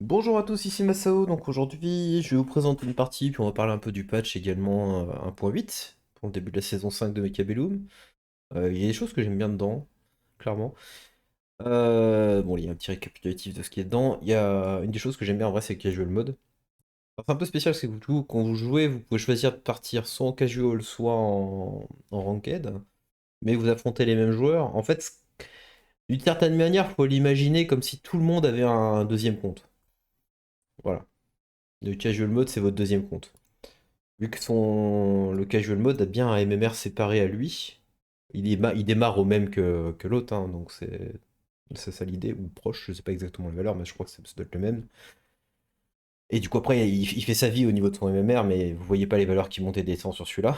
Bonjour à tous, ici Masao. Donc aujourd'hui, je vais vous présenter une partie, puis on va parler un peu du patch également 1.8 pour le début de la saison 5 de Mechabellum. Il y a des choses que j'aime bien dedans, clairement. Bon, il y a un petit récapitulatif de ce qui est dedans. Il y a une des choses que j'aime bien en vrai, c'est le casual mode. Alors, c'est un peu spécial, c'est que quand vous jouez, vous pouvez choisir de partir soit en casual, soit en ranked, mais vous affrontez les mêmes joueurs. En fait, d'une certaine manière, il faut l'imaginer comme si tout le monde avait un deuxième compte. Voilà. Le casual mode, c'est votre deuxième compte. Vu que le casual mode a bien un MMR séparé à lui, il démarre au même que l'autre, hein, donc c'est ça l'idée, ou proche, je sais pas exactement les valeurs, mais je crois que ça doit être le même. Et du coup après, il fait sa vie au niveau de son MMR, mais vous voyez pas les valeurs qui montent et descendent sur celui-là.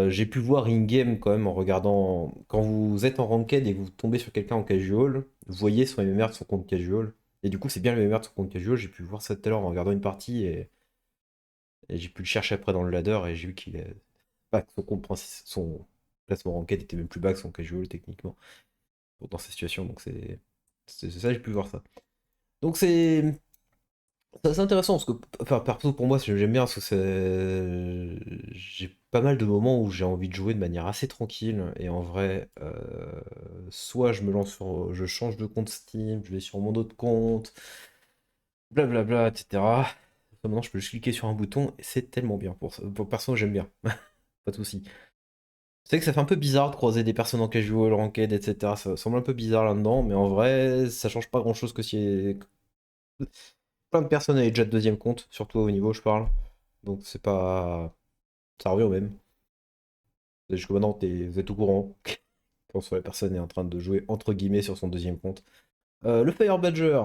J'ai pu voir in-game quand même en regardant, quand vous êtes en ranked et que vous tombez sur quelqu'un en casual, vous voyez son MMR de son compte casual. Et du coup c'est bien le MMR de son compte casual, j'ai pu voir ça tout à l'heure en regardant une partie et j'ai pu le chercher après dans le ladder et j'ai vu qu'il est pas que son classement ranked était même plus bas que son casual techniquement dans sa situation, donc c'est ça, j'ai pu voir ça. Donc c'est intéressant parce que, enfin, perso pour moi j'aime bien parce que j'ai pas mal de moments où j'ai envie de jouer de manière assez tranquille et en vrai soit je me lance sur, je change de compte Steam, je vais sur mon autre compte, blablabla, etc. Maintenant je peux juste cliquer sur un bouton et c'est tellement bien pour ça. Pour perso j'aime bien, pas de soucis. C'est que ça fait un peu bizarre de croiser des personnes en casual, ranked, etc. Ça semble un peu bizarre là-dedans, mais en vrai, ça change pas grand-chose que si plein de personnes avaient déjà de deuxième compte, surtout au niveau, je parle. Donc c'est pas... Ça revient au même. Jusqu'à maintenant, vous êtes au courant quand la personne est en train de jouer entre guillemets sur son deuxième compte. Le Fire Badger.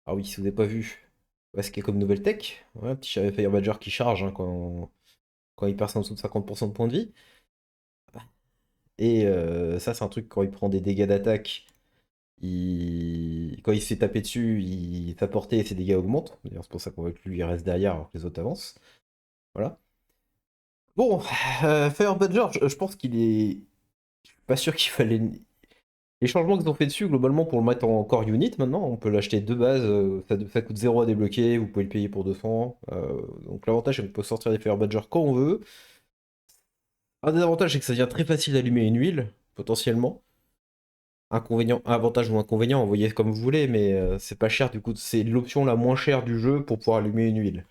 Ah oui, si vous n'avez pas vu, ce qu'il y a comme nouvelle tech. Ouais, petit Fire Badger qui charge hein, quand il passe en dessous de 50% de points de vie. Et ça, c'est un truc quand il prend des dégâts d'attaque. Quand il se fait taper dessus, sa portée et ses dégâts augmentent. D'ailleurs, c'est pour ça qu'on voit que lui il reste derrière alors que les autres avancent. Voilà. Bon, Fire Badger, je pense qu'il est. Je suis pas sûr qu'il fallait. Les changements qu'ils ont fait dessus, globalement, pour le mettre en core unit maintenant, on peut l'acheter de base, ça coûte 0 à débloquer, vous pouvez le payer pour 200. Donc l'avantage, c'est qu'on peut sortir des Fire Badger quand on veut. Un des avantages, c'est que ça devient très facile d'allumer une huile, potentiellement. Inconvénient, avantage ou inconvénient, envoyez comme vous voulez, mais c'est pas cher du coup, c'est l'option la moins chère du jeu pour pouvoir allumer une huile.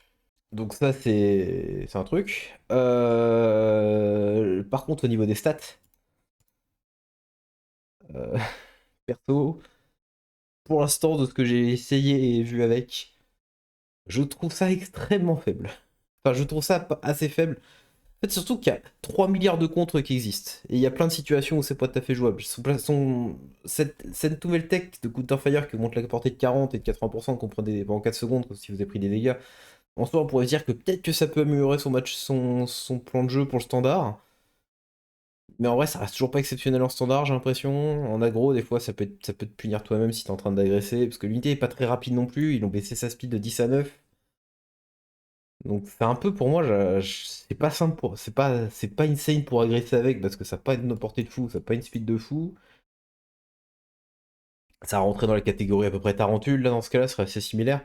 Donc ça c'est un truc. Par contre au niveau des stats, euh, perso, pour l'instant de ce que j'ai essayé et vu avec, je trouve ça extrêmement faible. Enfin je trouve ça assez faible. En fait surtout qu'il y a 3 milliards de contres qui existent. Et il y a plein de situations où c'est pas tout à fait jouable. Cette nouvelle tech de Counterfire qui monte la portée de 40 et de 80% qu'on prend en 4 secondes si vous avez pris des dégâts. En soi, on pourrait se dire que peut-être que ça peut améliorer son plan de jeu pour le standard. Mais en vrai, ça reste toujours pas exceptionnel en standard, j'ai l'impression. En aggro, des fois, ça peut te punir toi-même si t'es en train d'agresser. Parce que l'unité est pas très rapide non plus. Ils ont baissé sa speed de 10 à 9. Donc c'est un peu pour moi, c'est pas simple c'est pas insane pour agresser avec parce que ça n'a pas une portée de fou, ça n'a pas une speed de fou. Ça rentrait dans la catégorie à peu près Tarentule là dans ce cas-là, ce serait assez similaire.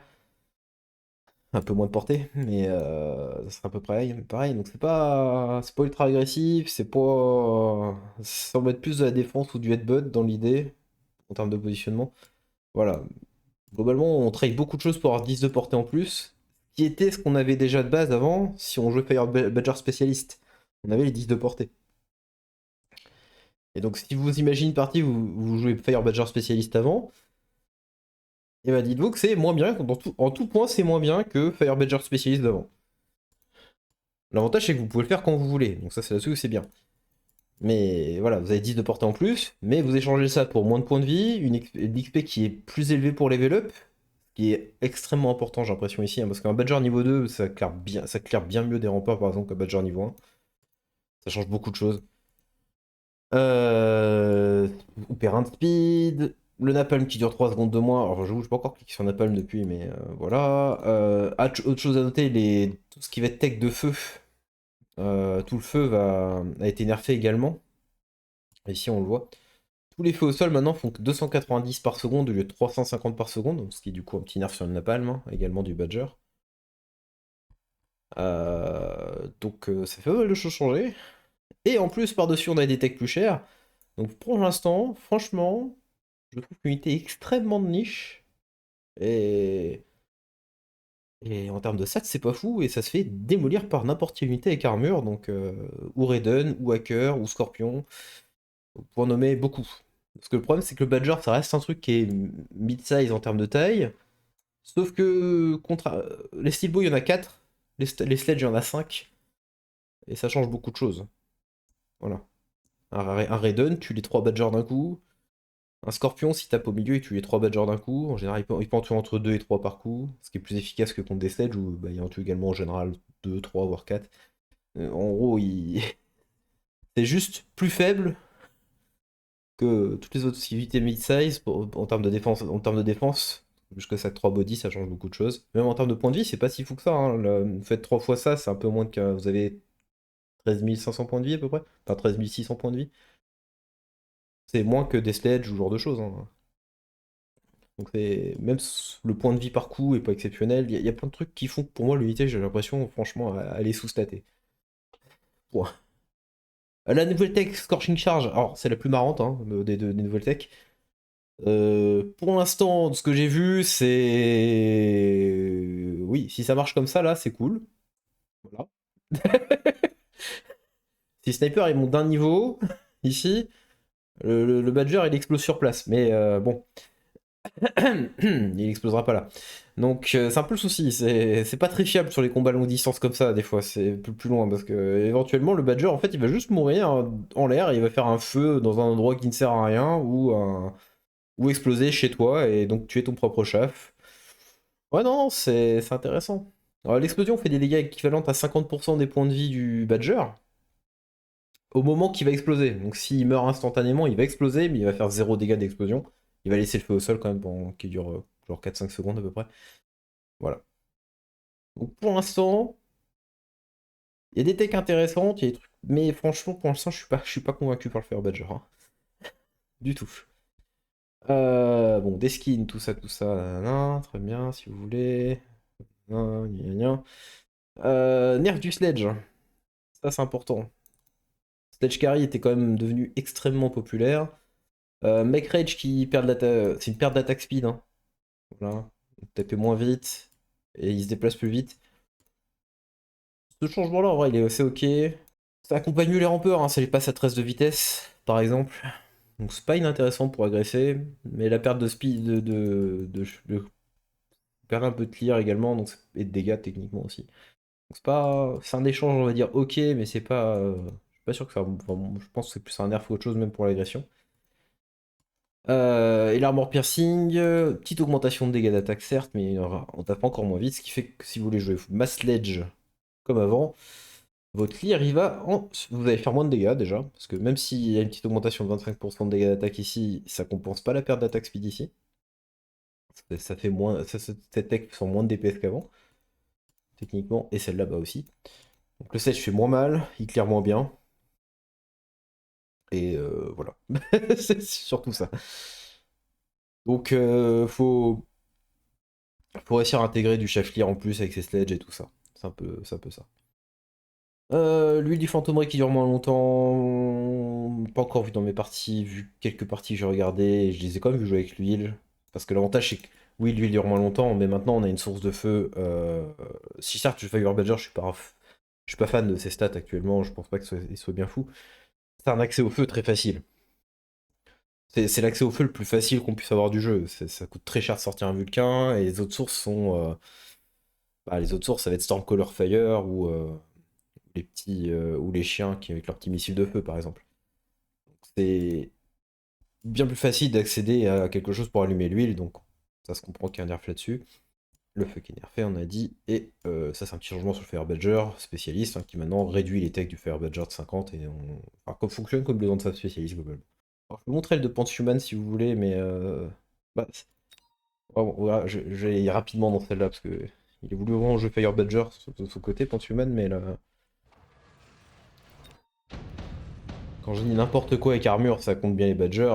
Un peu moins de portée, mais ça serait à peu près pareil. Donc c'est pas ultra agressif, ça va être plus de la défense ou du headbutt dans l'idée en termes de positionnement. Voilà. Globalement, on trade beaucoup de choses pour avoir 10 de portée en plus, qui était ce qu'on avait déjà de base avant si on jouait Fire Badger spécialiste. On avait les 10 de portée. Et donc, si vous imaginez une partie où vous jouez Fire Badger spécialiste avant, et bah dites-vous que c'est moins bien, en tout point, c'est moins bien que Fire Badger spécialiste d'avant. L'avantage, c'est que vous pouvez le faire quand vous voulez, donc ça, c'est là-dessus où c'est bien. Mais voilà, vous avez 10 de portée en plus, mais vous échangez ça pour moins de points de vie, une XP qui est plus élevée pour level up, qui est extrêmement important, j'ai l'impression ici, hein, parce qu'un Badger niveau 2, ça claire bien mieux des remparts, par exemple, qu'un Badger niveau 1. Ça change beaucoup de choses. Vous perd un de speed. Le napalm qui dure 3 secondes de moins. Alors, je n'ai pas encore cliqué sur napalm depuis, mais voilà. Autre chose à noter, tout ce qui va être tech de feu. Tout le feu a été nerfé également. Ici, on le voit. tous les feux au sol maintenant font que 290 par seconde au lieu de 350 par seconde, ce qui est du coup un petit nerf sur le napalm, hein, également du Badger. Donc ça fait pas mal de choses changer. Et en plus, par-dessus, on a des techs plus chers. Donc pour l'instant, franchement, je trouve l'unité extrêmement de niche. Et... et en termes de stats, c'est pas fou. Et ça se fait démolir par n'importe quelle unité avec armure. Donc ou Raiden, ou Hacker, ou Scorpion. Pour en nommer beaucoup. Parce que le problème, c'est que le Badger, ça reste un truc qui est mid-size en termes de taille. Sauf que les Steelbow, il y en a 4. Les Sledge, il y en a 5. Et ça change beaucoup de choses. Voilà. Un Raiden, tue les 3 Badgers d'un coup. Un Scorpion, si tape au milieu, il tue les 3 Badgers d'un coup. En général, il peut en tuer entre 2 et 3 par coup. Ce qui est plus efficace que contre des Sledge, où bah, il en tue également en général 2, 3, voire 4. En gros, c'est juste plus faible que toutes les autres unités mid-size en termes de défense. Jusqu'à 3 body, ça change beaucoup de choses. Même en termes de points de vie, c'est pas si fou que ça. Hein. Vous faites 3 fois ça, c'est un peu moins que. Vous avez 13 500 points de vie à peu près. Enfin, 13 600 points de vie. C'est moins que des sledge ou ce genre de choses. Hein. Donc même le point de vie par coup est pas exceptionnel. Il y a plein de trucs qui font que pour moi l'unité, j'ai l'impression, franchement, elle est sous-statée. Point. La nouvelle tech Scorching Charge, alors c'est la plus marrante hein, des nouvelles tech. Pour l'instant, de ce que j'ai vu, c'est. Oui, si ça marche comme ça, là, c'est cool. Voilà. Si Sniper, il monte d'un niveau, ici, le Badger, il explose sur place. Mais bon, il explosera pas là. Donc c'est un peu le souci, c'est pas très fiable sur les combats longue distance comme ça, des fois, c'est plus loin, parce que éventuellement, le Badger, en fait, il va juste mourir en l'air, et il va faire un feu dans un endroit qui ne sert à rien, ou exploser chez toi, et donc tuer ton propre chef. Ouais, non, c'est intéressant. Alors, l'explosion fait des dégâts équivalents à 50% des points de vie du Badger au moment qu'il va exploser. Donc s'il meurt instantanément, il va exploser, mais il va faire 0 dégâts d'explosion. Il va laisser le feu au sol quand même pendant qui dure genre 4-5 secondes à peu près. Voilà. Donc pour l'instant, il y a des techs intéressantes, il y a des trucs... mais franchement, pour l'instant, je suis pas convaincu par le Fire Badger. Hein. Du tout. Bon, des skins, tout ça, nanana, très bien, si vous voulez. Nerf du Sledge. Ça, c'est important. Sledge Carry était quand même devenu extrêmement populaire. Mech Rage qui perd de l'attaque. C'est une perte d'attaque speed. Hein. Voilà. Il tape moins vite. Et il se déplace plus vite. Ce changement-là, en vrai, il est assez ok. Ça accompagne mieux les rampeurs, hein. Ça les passe à 13 de vitesse, par exemple. Donc c'est pas inintéressant pour agresser. Mais la perte de speed, perd un peu de clear également, donc et de dégâts techniquement aussi. Donc c'est pas. C'est un échange, on va dire, ok, mais c'est pas. Je suis pas sûr que ça. Enfin, bon, je pense que c'est plus un nerf qu'autre chose, même pour l'agression. Et l'armor piercing, petite augmentation de dégâts d'attaque certes, mais on tape encore moins vite, ce qui fait que si vous voulez jouer Mass Sledge comme avant, votre clear il va vous allez faire moins de dégâts déjà, parce que même s'il y a une petite augmentation de 25% de dégâts d'attaque ici, ça compense pas la perte d'attaque speed ici. Ça fait moins. Cette tech sont moins de DPS qu'avant, techniquement, et celle-là bas aussi. Donc le Sledge fait moins mal, il clear moins bien. Et voilà. C'est surtout ça. Donc faut réussir à intégrer du chef clear en plus avec ses sledges et tout ça. C'est un peu ça. L'huile du fantômerie qui dure moins longtemps. Pas encore vu dans mes parties, vu quelques parties que j'ai regardées, je les ai quand même vu jouer avec l'huile. Parce que l'avantage c'est que oui, l'huile dure moins longtemps, mais maintenant on a une source de feu. Si certes, je Fire Badger, je suis pas fan de ses stats actuellement, je pense pas qu'il soit bien fou. C'est un accès au feu très facile. C'est l'accès au feu le plus facile qu'on puisse avoir du jeu. Ça coûte très cher de sortir un Vulcain, et les autres sources sont. Les autres sources, ça va être Stormcaller Fire ou les petits ou les chiens qui avec leurs petits missiles de feu, par exemple. C'est bien plus facile d'accéder à quelque chose pour allumer l'huile, donc ça se comprend qu'il y a un nerf là-dessus. Le feu qui est nerfé, on a dit, et ça c'est un petit changement sur le Fire Badger spécialiste qui maintenant réduit les techs du Fire Badger de 50 et comme fonctionne comme besoin de sa spécialiste globalement. Alors, je peux vous montrer le de Pantshuman si vous voulez, mais voilà, je vais aller rapidement dans celle-là parce que il est voulu vraiment jouer Fire Badger de son côté, Pantshuman, mais là. Quand je dis n'importe quoi avec armure, ça compte bien les badgers.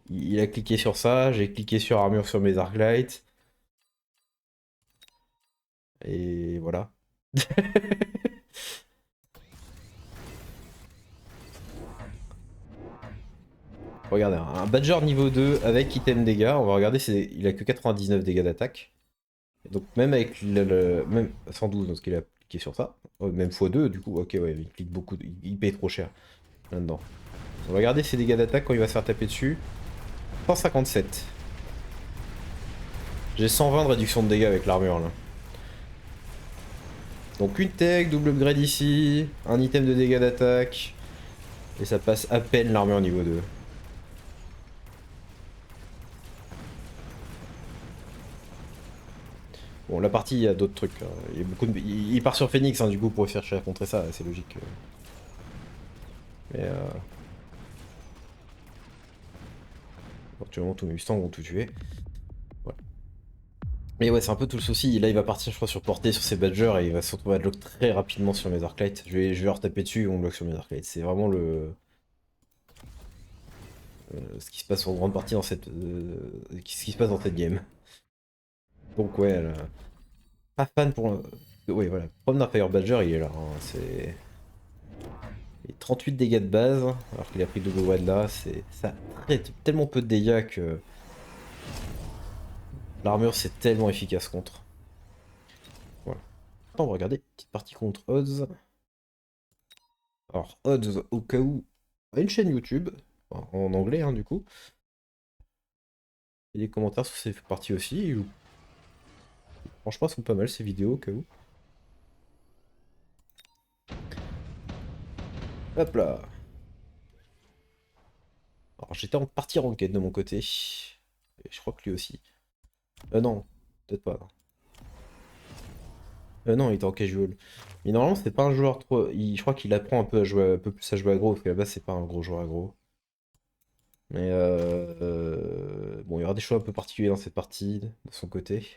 Il a cliqué sur ça, j'ai cliqué sur armure sur mes arclights. Et voilà. Regardez, un badger niveau 2 avec item dégâts, on va regarder, il a que 99 dégâts d'attaque. Donc même avec même 112, donc il a cliqué sur ça, même x2 du coup, ok ouais, il clique beaucoup, il paye trop cher là-dedans. On va regarder ses dégâts d'attaque quand il va se faire taper dessus. 157. J'ai 120 de réduction de dégâts avec l'armure là. Donc une tech, double upgrade ici, un item de dégâts d'attaque, et ça passe à peine l'armure niveau 2. Bon, la partie, il y a d'autres trucs. Il y a beaucoup de... il part sur Phoenix, hein, du coup, pour chercher à contrer ça, c'est logique. Mais actuellement, tous mes Mustangs vont tout tuer. Voilà. Mais ouais, c'est un peu tout le souci. Là, il va partir, je crois, sur portée sur ses Badgers et il va se retrouver à block très rapidement sur mes Arclights. Je vais leur taper dessus et on bloque sur mes Arclights. C'est vraiment ce qui se passe en grande partie dans cette. Ce qui se passe dans cette game. Donc, ouais, pas fan pour. Ouais, voilà. Le problème d'un Fire Badger, il est là. Hein. C'est. Et 38 dégâts de base, alors qu'il a pris double WAD là, ça traite tellement peu de dégâts que l'armure c'est tellement efficace contre. Voilà. Maintenant on va regarder, petite partie contre Odds. Alors Odds, au cas où, a une chaîne YouTube, en anglais hein, du coup. Et les commentaires sur ces parties aussi. Franchement, sont pas mal ces vidéos au cas où. Hop là. Alors j'étais en partie ranked de mon côté. Et je crois que lui aussi. Non, peut-être pas. Non, il était en casual. Mais normalement, c'est pas un joueur trop. Je crois qu'il apprend un peu à jouer, un peu plus à jouer aggro, parce qu'à la base, c'est pas un gros joueur aggro. Mais bon, il y aura des choix un peu particuliers dans cette partie, de son côté.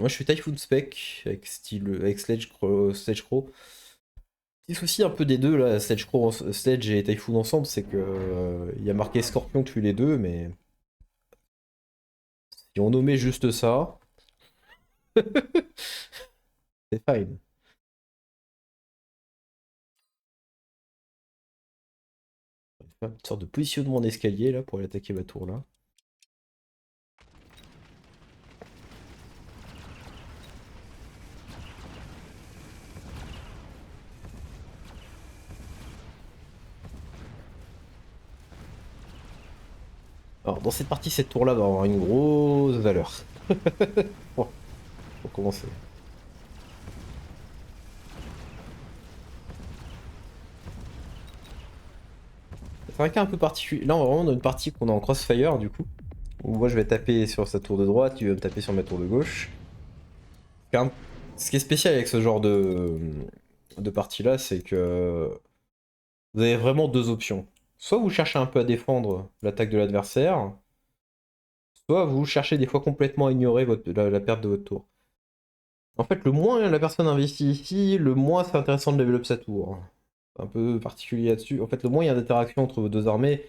Moi, je suis Typhoon Spec, avec Sledge Crow. Petit souci un peu des deux, là, Sledge et Typhoon ensemble, c'est que il y a marqué Scorpion tue les deux, mais si on nommait juste ça, c'est fine. Une sorte de positionnement d'escalier là pour aller attaquer ma tour là. Alors dans cette partie, cette tour là va avoir une grosse valeur. Bon, pour commencer. C'est un cas un peu particulier. Là on est vraiment dans une partie qu'on est en crossfire du coup. Où moi je vais taper sur sa tour de droite, tu vas me taper sur ma tour de gauche. Ce qui est spécial avec ce genre de partie là, c'est que vous avez vraiment deux options. Soit vous cherchez un peu à défendre l'attaque de l'adversaire, soit vous cherchez des fois complètement à ignorer la perte de votre tour. En fait, le moins la personne investit ici, le moins c'est intéressant de level up sa tour. C'est un peu particulier là-dessus. En fait, le moins il y a d'interaction entre vos deux armées,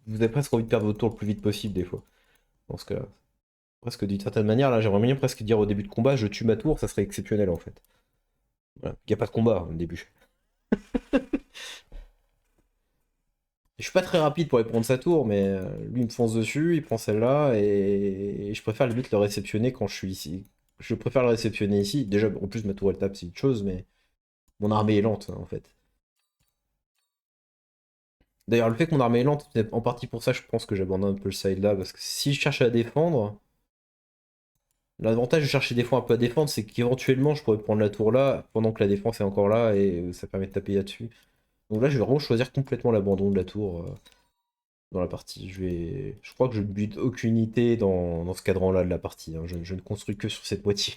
vous avez presque envie de perdre votre tour le plus vite possible des fois. Dans ce cas-là. Presque d'une certaine manière, là j'aimerais bien presque dire au début de combat, je tue ma tour, ça serait exceptionnel en fait. Voilà. Il n'y a pas de combat au début. Je suis pas très rapide pour aller prendre sa tour, mais lui il me fonce dessus, il prend celle-là, et je préfère limite le réceptionner quand je suis ici. Je préfère le réceptionner ici. Déjà, en plus ma tour elle tape, c'est une chose, mais mon armée est lente hein, en fait. D'ailleurs, le fait que mon armée est lente, c'est en partie pour ça je pense que j'abandonne un peu le side là, parce que si je cherche à défendre, l'avantage de chercher des fois un peu à défendre, c'est qu'éventuellement je pourrais prendre la tour là, pendant que la défense est encore là, et ça permet de taper là-dessus. Donc là je vais vraiment choisir complètement l'abandon de la tour. Dans la partie. Je crois que je ne bute aucune unité dans ce cadran-là de la partie. Hein. Je ne construis que sur cette moitié.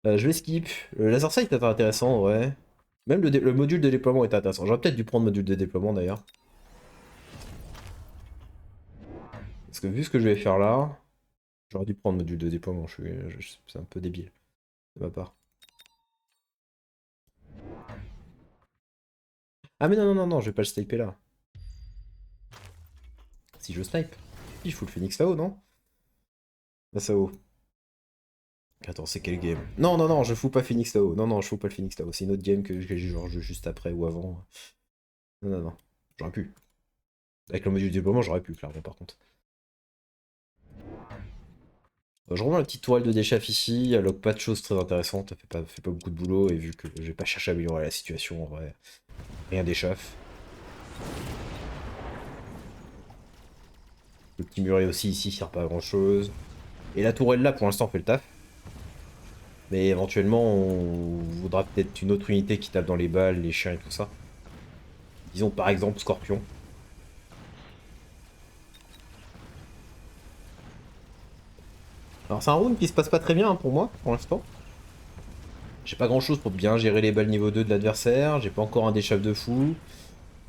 Je vais skip. Le laser sight est intéressant, ouais. Même le module de déploiement est intéressant. J'aurais peut-être dû prendre le module de déploiement d'ailleurs. Parce que vu ce que je vais faire là, j'aurais dû prendre module de déploiement, c'est un peu débile de ma part. Ah mais non, non, non, non, je vais pas le sniper là. Si je snipe, il faut le Phoenix là-haut, non? Là, ça haut. Attends, c'est quel game? Non, non, non, je fous pas Phoenix là-haut. Non, non, je fous pas le Phoenix là-haut. C'est une autre game que j'ai genre juste après ou avant. Non, non, non. J'aurais pu. Avec le module de déploiement, j'aurais pu, clairement, par contre. Je revois la petite tourelle de déchaf ici. Elle log pas de choses très intéressantes. Elle fait pas beaucoup de boulot. Et vu que j'ai pas cherché à améliorer la situation, en vrai, rien d'échafe. Le petit muret aussi ici sert pas à grand chose. Et la tourelle là, pour l'instant, fait le taf. Mais éventuellement, on voudra peut-être une autre unité qui tape dans les balles, les chiens et tout ça. Disons par exemple Scorpion. Alors c'est un round qui se passe pas très bien hein, pour moi, pour l'instant. J'ai pas grand chose pour bien gérer les balles niveau 2 de l'adversaire, j'ai pas encore un déchave de fou.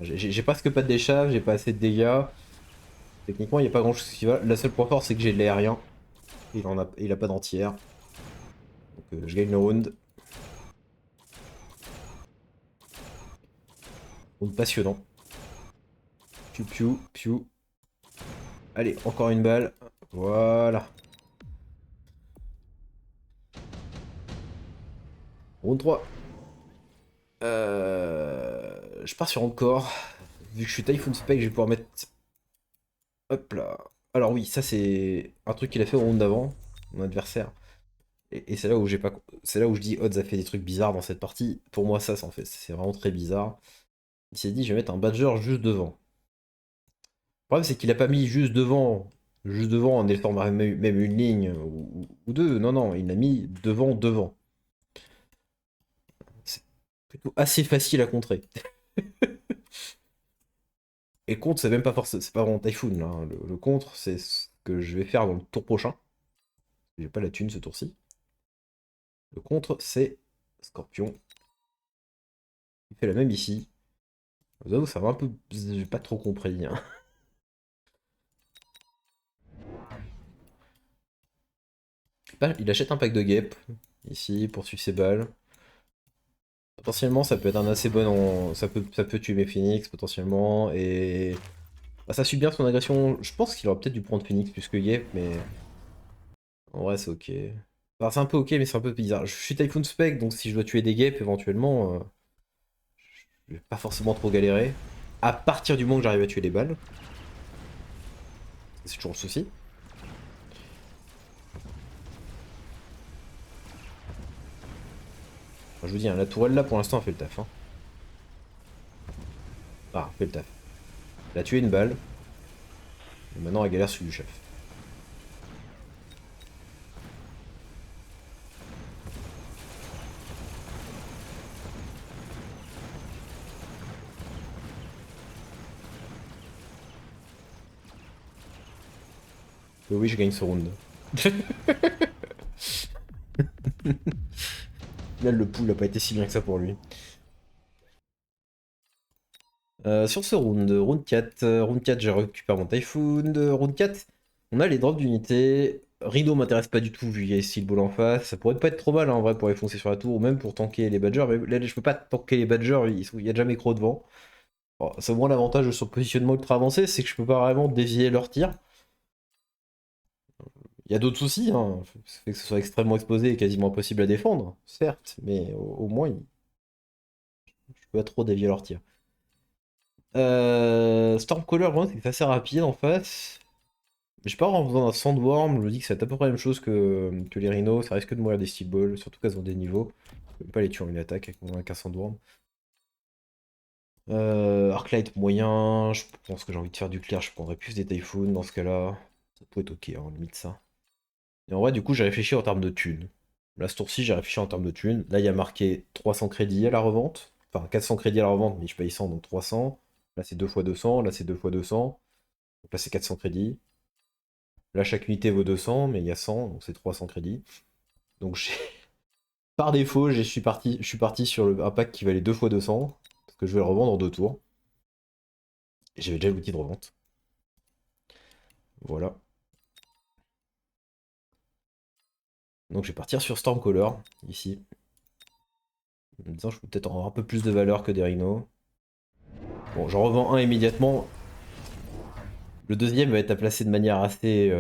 J'ai presque pas de déchave, j'ai pas assez de dégâts. Techniquement, il y a pas grand chose qui va. La seule point fort, c'est que j'ai de l'aérien. Il a pas d'entière. Donc je gagne le round. Round passionnant. Piu piu piu. Allez, encore une balle. Voilà. Round 3. Je pars sur encore. Vu que je suis Typhoon Spec, je vais pouvoir mettre... Hop là. Alors oui, ça c'est un truc qu'il a fait au round d'avant, mon adversaire. Et c'est là où j'ai pas... C'est là où je dis Odds a fait des trucs bizarres dans cette partie. Pour moi, ça, en fait, c'est vraiment très bizarre. Il s'est dit, je vais mettre un Badger juste devant. Le problème, c'est qu'il a pas mis juste devant en étant même une ligne ou deux. Non, non, il l'a mis devant, devant. C'est plutôt assez facile à contrer. Et le contre, c'est même pas forcément, c'est pas vraiment Typhoon, là, hein. Le contre, c'est ce que je vais faire dans le tour prochain. J'ai pas la thune ce tour-ci. Le contre, c'est Scorpion. Il fait la même ici. Je vous avoue, ça va un peu... J'ai pas trop compris, hein. Il achète un pack de guêpes, ici, pour suivre ses balles. Potentiellement, ça peut être un assez bon... Ça peut tuer mes Phoenix, potentiellement, et... Bah, ça suit bien son agression. Je pense qu'il aurait peut-être dû prendre Phoenix plus que guêpe, mais... En vrai, c'est ok. Enfin, c'est un peu ok, mais c'est un peu bizarre. Je suis Typhoon Spec, donc si je dois tuer des guêpes, éventuellement... Je vais pas forcément trop galérer. À partir du moment que j'arrive à tuer les balles. C'est toujours le souci. Enfin, je vous dis, hein, la tourelle là pour l'instant elle fait le taf. Hein. Ah, elle fait le taf. Elle a tué une balle. Et maintenant elle galère sur du chef. Oui, je gagne ce round. Là, le pool n'a pas été si bien que ça pour lui. Sur ce round, round 4 j'ai récupéré mon Typhoon. Round 4, on a les drops d'unités. Rhino m'intéresse pas du tout vu qu'il y a Steel Ball en face. Ça pourrait pas être trop mal hein, en vrai pour les foncer sur la tour ou même pour tanker les Badgers. Mais là, je peux pas tanker les Badgers, il y a déjà Micro devant. Bon, c'est au moins l'avantage sur le positionnement ultra avancé, c'est que je peux pas vraiment dévier leur tir. Il y a d'autres soucis, hein. Ça fait que ce soit extrêmement exposé et quasiment impossible à défendre, certes, mais au moins, je peux pas trop dévier leur tir. Stormcaller, le problème, c'est que c'est assez rapide en face. Mais je pars en faisant un Sandworm, je me dis que c'est à peu près la même chose que les Rhinos, ça risque de mourir des Steel Balls, surtout qu'elles ont des niveaux. Je peux pas les tuer en une attaque avec un Sandworm. Arclight moyen, je pense que j'ai envie de faire du clear, je prendrais plus des Typhoons dans ce cas-là. Ça peut être ok, hein, limite ça. Et en vrai, du coup, j'ai réfléchi en termes de thunes. Là, ce tour-ci, j'ai réfléchi en termes de thunes. Là, il y a marqué 300 crédits à la revente. Enfin, 400 crédits à la revente, mais je paye 100, donc 300. Là, c'est 2 fois 200. Là, c'est 2 fois 200. Donc là, c'est 400 crédits. Là, chaque unité vaut 200, mais il y a 100, donc c'est 300 crédits. Donc, par défaut, je suis parti sur un pack qui valait 2 fois 200. Parce que je vais le revendre en 2 tours. Et j'avais déjà l'outil de revente. Voilà. Donc je vais partir sur Stormcaller, ici. En me disant que je peux peut-être avoir un peu plus de valeur que des rhinos. Bon, j'en revends un immédiatement. Le deuxième va être à placer de manière assez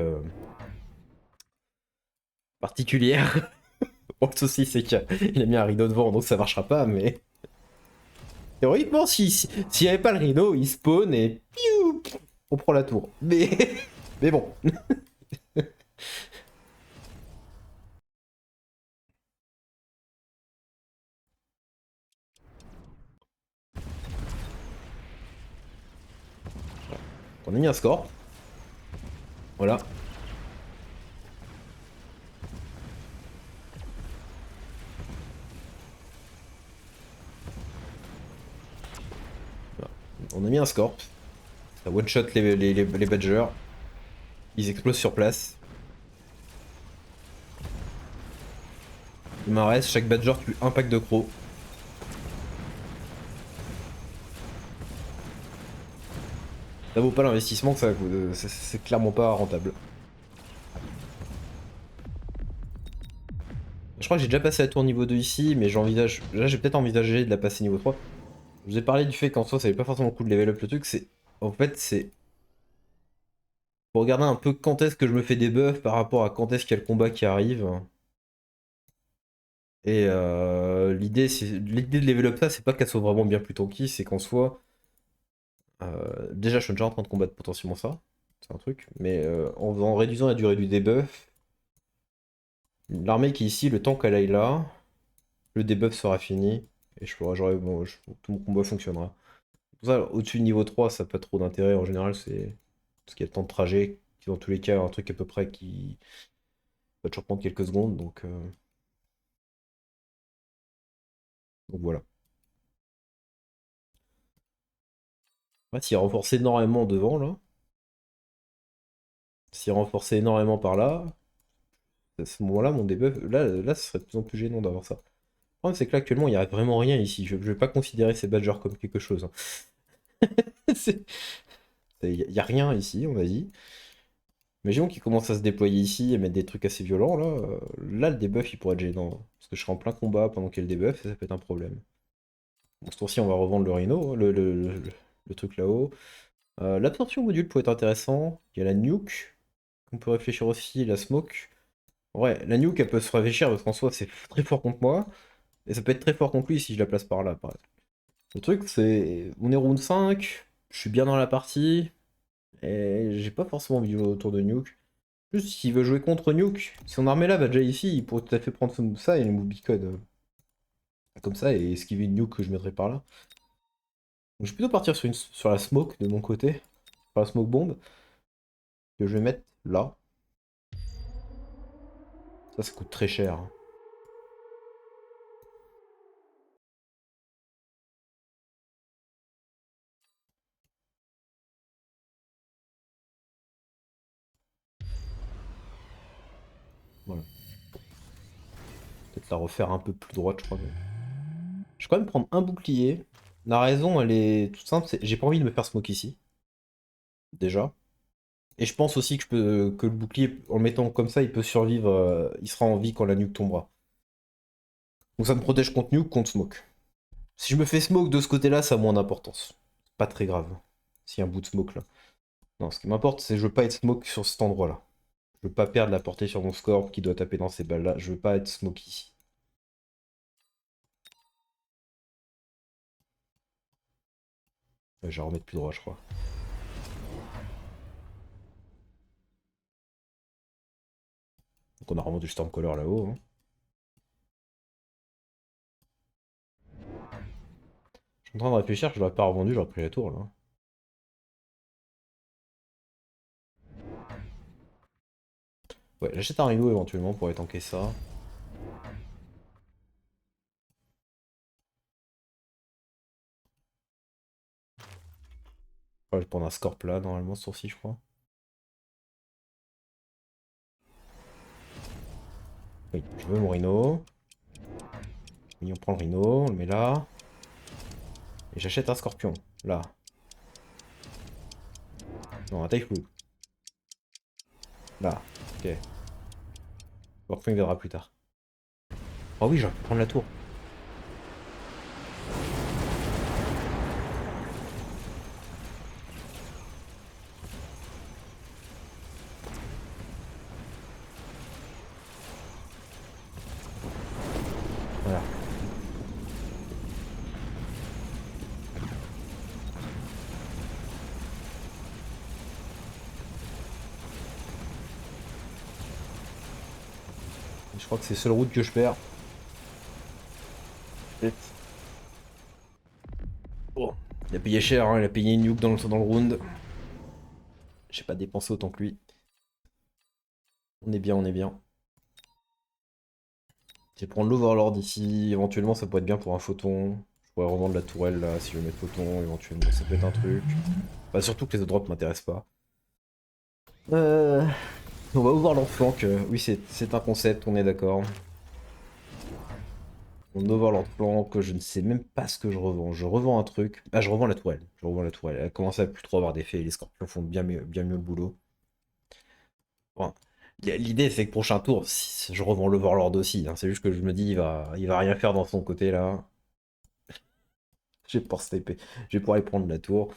particulière. Bon, le souci, c'est qu'il a mis un rhino devant, donc ça marchera pas, mais... Théoriquement, s'il n'y avait pas le rhino, il spawn et... Piou, on prend la tour. Mais... Mais bon. On a mis un score. Voilà. On a mis un score. Ça one-shot les badgers. Ils explosent sur place. Il m'en reste, chaque badger tue un pack de crocs. Ça vaut pas l'investissement que ça coûte. C'est clairement pas rentable. Je crois que j'ai déjà passé la tour niveau 2 ici, mais j'envisage. Là, j'ai peut-être envisagé de la passer niveau 3. Je vous ai parlé du fait qu'en soi, ça avait pas forcément le coup de level up le truc. C'est. En fait, c'est. Pour regarder un peu quand est-ce que je me fais des buffs par rapport à quand est-ce qu'il y a le combat qui arrive. Et l'idée de level up ça, c'est pas qu'elle soit vraiment bien plus tanky, c'est qu'en soit. Déjà, je suis déjà en train de combattre potentiellement ça. C'est un truc. Mais en réduisant la durée du debuff, l'armée qui est ici, le temps qu'elle aille là, le debuff sera fini. Et tout mon combat fonctionnera. Pour ça, au-dessus de niveau 3, ça n'a pas trop d'intérêt. En général, c'est parce qu'il y a le temps de trajet, qui dans tous les cas, un truc à peu près qui va toujours prendre quelques secondes. Donc voilà. Ouais, s'il renforce énormément devant, là, s'il renforce énormément par là, à ce moment-là, mon debuff, là, ce serait de plus en plus gênant d'avoir ça. Le problème, c'est que là, actuellement, il n'y a vraiment rien ici. Je vais pas considérer ces badgers comme quelque chose, hein. Il n'y a rien ici, on a dit. Imaginons qu'il commence à se déployer ici et mettre des trucs assez violents, là. Là, le debuff, il pourrait être gênant, hein. Parce que je serai en plein combat pendant qu'il y a le debuff et ça peut être un problème. Bon, ce tour-ci, on va revendre le Rhino, hein, le truc là-haut. L'absorption module peut être intéressant. Il y a la nuke. On peut réfléchir aussi, la smoke. Ouais, la nuke, elle peut se réfléchir parce qu'en soi, c'est très fort contre moi. Et ça peut être très fort contre lui si je la place par là, par exemple. Le truc, c'est. On est round 5, je suis bien dans la partie. Et j'ai pas forcément envie de jouer autour de nuke. Plus, s'il veut jouer contre nuke, si son armée là va déjà ici, il pourrait tout à fait prendre ça et le move code comme ça et esquiver une nuke que je mettrai par là. Donc, je vais plutôt partir sur la smoke de mon côté, sur la smoke bomb, que je vais mettre là. Ça coûte très cher, hein. Voilà. Peut-être la refaire un peu plus droite, je crois. Je vais quand même prendre un bouclier. La raison, elle est toute simple, c'est j'ai pas envie de me faire smoke ici. Déjà. Et je pense aussi que que le bouclier, en le mettant comme ça, il peut survivre, il sera en vie quand la nuke tombera. Donc ça me protège contre nuke, contre smoke. Si je me fais smoke de ce côté-là, ça a moins d'importance. Pas très grave. S'il y a un bout de smoke là. Non, ce qui m'importe, c'est que je veux pas être smoke sur cet endroit-là. Je veux pas perdre la portée sur mon score qui doit taper dans ces balles-là. Je veux pas être smoke ici. Je vais remettre plus droit, je crois. Donc on a remonté le Stormcaller là-haut, hein. Je suis en train de réfléchir, je l'aurais pas revendu, j'aurais pris la tour là. Ouais, j'achète un Rhino éventuellement pour aller tanker ça. Ouais, je vais prendre un Scorp là, normalement, ce tour-ci, je crois. Oui, je veux mon Rhino. Oui, on prend le Rhino, on le met là. Et j'achète un Scorpion, là. Non, un Typhoon. Là, ok. Warframe viendra plus tard. Oh oui, j'aurais pu prendre la tour. Voilà. Je crois que c'est la seule route que je perds. Bon. Il a payé cher, hein, il a payé une nuke dans le round. J'ai pas dépensé autant que lui. On est bien, on est bien. Je vais prendre l'Overlord ici. Éventuellement, ça pourrait être bien pour un photon. Je pourrais revendre la tourelle là si je veux mettre photon. Éventuellement, ça peut être un truc. Enfin, surtout que les autres drops m'intéressent pas. On va Overlord flank. Oui, c'est un concept, on est d'accord. Mon Overlord flank, je ne sais même pas ce que je revends. Je revends un truc. Ah, je revends la tourelle. Je revends la tourelle. Elle commence à plus trop avoir d'effet. Les scorpions font bien mieux le boulot. Bon. L'idée, c'est que prochain tour, si je revends l'Overlord aussi, hein. C'est juste que je me dis, il va rien faire dans son côté là. Je vais pouvoir sniper. Je vais pouvoir aller prendre la tour.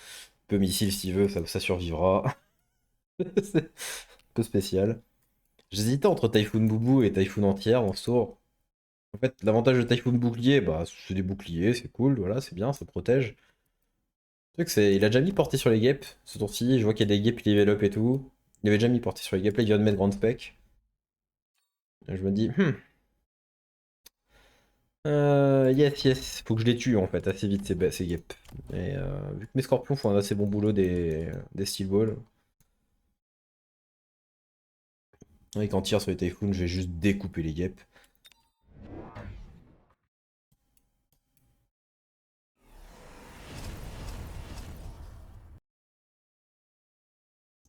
Peu missile s'il veut, ça survivra. C'est un peu spécial. J'hésitais entre Typhoon Boubou et Typhoon entière dans ce tour. En fait, l'avantage de Typhoon Bouclier, bah, c'est des boucliers, c'est cool, voilà, c'est bien, ça protège. Le truc, c'est, il a déjà mis portée sur les guêpes ce tour-ci. Je vois qu'il y a des guêpes qui level up et tout. Il avait déjà mis portée sur les guêpes, là il vient de mettre Grand Spec. Et je me dis, yes, faut que je les tue en fait assez vite ces guêpes. Et vu que mes scorpions font un assez bon boulot des Steel Balls, et qu'en tire sur les Typhoons, je vais juste découper les guêpes.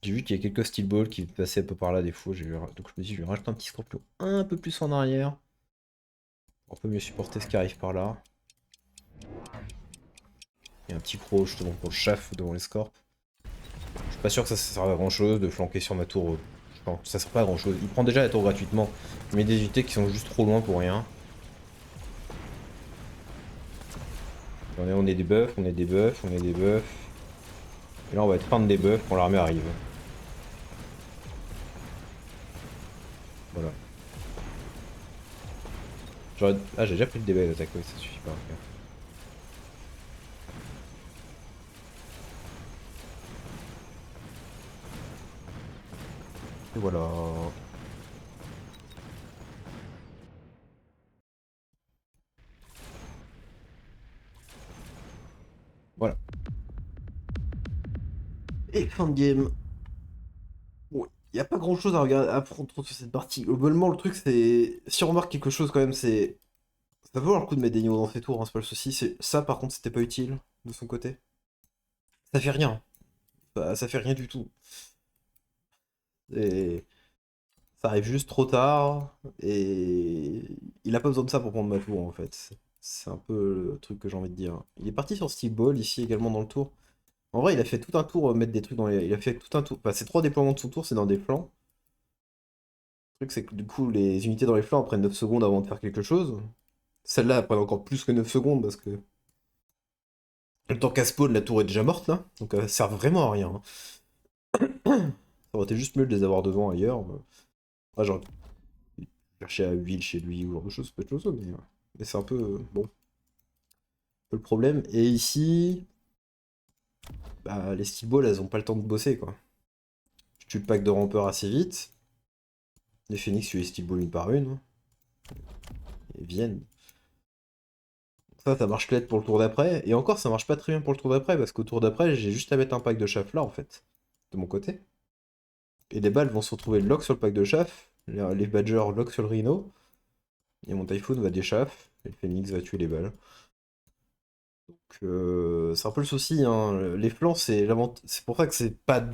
J'ai vu qu'il y a quelques Steel Balls qui passaient un peu par là des fois, donc je me dis je vais rajouter un petit scorpion un peu plus en arrière. On peut mieux supporter ce qui arrive par là. Il y a un petit pro justement pour le chaff devant les scorps. Je suis pas sûr que ça serve à grand chose de flanquer sur ma tour. Non, ça sert pas à grand chose. Il prend déjà la tour gratuitement. Il met des unités qui sont juste trop loin pour rien. On est des buffs, on est des buffs, on est des buffs. Et là on va être fin de des buffs quand l'armée arrive. Voilà. Ah, j'ai déjà pris le début d'attaque, oui, ça suffit pas. Ok. Et voilà. Voilà. Et fin de game. Bon, il n'y a pas grand chose à regarder à prendre sur cette partie. Globalement, le truc, c'est. Si on remarque quelque chose quand même, c'est. Ça vaut le coup de mettre des niveaux dans ses tours, hein, c'est pas le souci. Ça, par contre, c'était pas utile de son côté. Ça fait rien. Ça fait rien du tout. Et ça arrive juste trop tard. Et il a pas besoin de ça pour prendre ma tour, en fait. C'est un peu le truc que j'ai envie de dire. Il est parti sur Steel Ball ici également dans le tour. En vrai, il a fait tout un tour, mettre des trucs dans les. Il a fait tout un tour. Enfin, ces trois déploiements de son tour, c'est dans des flancs. Le truc, c'est que du coup, les unités dans les flancs prennent 9 secondes avant de faire quelque chose. Celle-là, elle prend encore plus que 9 secondes parce que le temps qu'à spawn, la tour est déjà morte là. Donc elle sert vraiment à rien, hein. Ça aurait été juste mieux de les avoir devant ailleurs. Ah, j'aurais pu chercher à huile chez lui ou ce genre de choses, peut être chose, mais c'est un peu. Bon, un peu le problème. Et ici, bah, les steel balls, elles ont pas le temps de bosser quoi. Je tue le pack de rampeurs assez vite. Les phoenix, tu les steel balls une par une, hein. Ils viennent. Ça marche peut-être pour le tour d'après. Et encore, ça marche pas très bien pour le tour d'après, parce qu'au tour d'après, j'ai juste à mettre un pack de chaff là, en fait, de mon côté. Et les balles vont se retrouver lock sur le pack de chaff, les badgers lock sur le rhino, et mon typhoon va des chaff, et le phoenix va tuer les balles. Donc, c'est un peu le souci, hein. Les flancs, c'est pour ça que c'est pas.